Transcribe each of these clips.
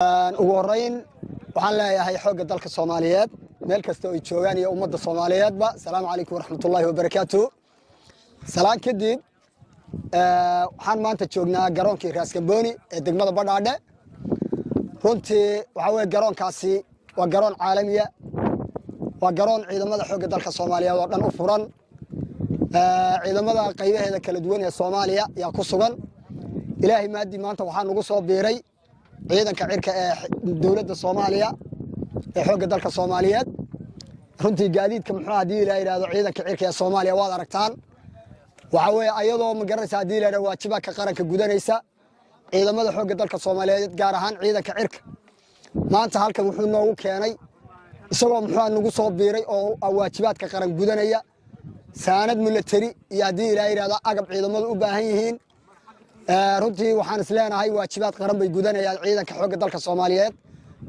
ugu horeyn waxaan leeyahay xoogga dalka Soomaaliyeed meel kasta oo ay joogaan iyo ummadda Soomaaliyeedba salaamu calaykum waraxmatullaahi wabarakaatuh salaan kadib waxaan maanta joognaa garoonkii Raas Kambooni ee degmada Badhaadhe runtii waxa weeye garoonkaasi waa garoon caalami ah waa garoon ciidamada xoogga dalka Soomaaliyeed oo dhan u furan ciidamada qaybaheeda kala duwan ee Soomaaliya ayaa ku sugan ilaahay maadi maanta waxaan ugu soo biiray ciidanka cirka ee dawladda Soomaaliya ee xoogga dalka Soomaaliyeed runtii gaadiidka muxuu hadii la yiraahdo ciidanka cirka ee Soomaaliya waad aragtaan waxa weeye ayadoo ma garanaysa hadii la yiraahdo waajibaadka qaranka gudanaysa ciidamada xoogga dalka Soomaaliyeed gaar ahaan ciidanka cirka maanta halkan wuxuu noogu keenay isagoo muxuu nagu soo biiray oo waajibaadka qaran gudanaya saanad military iyo hadii la yiraahdo agab ciidamadu u baahan yihiin runtii waxaan isleenahay waajibaad qaran bay gudanayaan ciidanka xoogga dalka Soomaaliyeed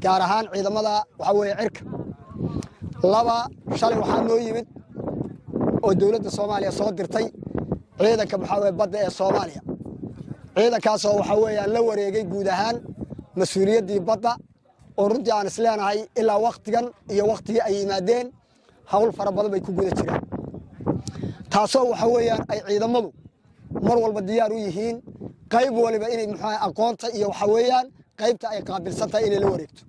gaar ahaan ciidamada waxa weeye cirka laba shalay waxaa noo yimid oo dawladda Soomaaliya soo dirtay ciidanka waxa weeye badda ee Soomaaliya ciidankaas oo waxa weeye la wareegay guud ahaan mas'uuliyaddii badda oo runtii aan isleenahay ilaa waqtigan iyo waqtigii ay yimaadeen hawl fara badan bay ku guda jiraan taasoo waxa weeyaan ay ciidamadu mar walba diyaar u yihiin qayb waliba inay muxuu aqoonta iyo waxa weeyaan qaybta ay qaabilsantahay inay la wareegto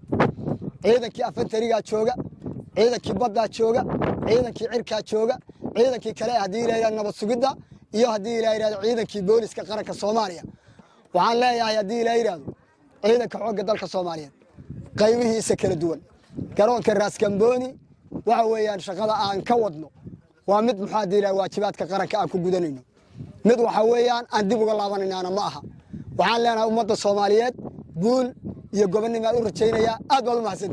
ciidankii afantariga jooga ciidankii badda jooga ciidankii cirka jooga ciidankii kale hadii la yiraahdo nabad sugidda iyo hadii la yiraahdo ciidankii booliska qaranka Soomaaliya waxaan leeyahay hadii la yiraahdo ciidanka xoogga dalka Soomaaliyeed qaybihiisa kala duwan garoonka Raas Kambooni waxa weeyaan shaqada aan ka wadno waa mid muxuu hadii la waajibaadka qaranka aan ku gudanayno mid waxa weeyaan aan dib uga laabanayna ma aha waxaan leenahay ummadda Soomaaliyeed guul iyo gobonnimo u rajaynaya aad baad u mahadsantahay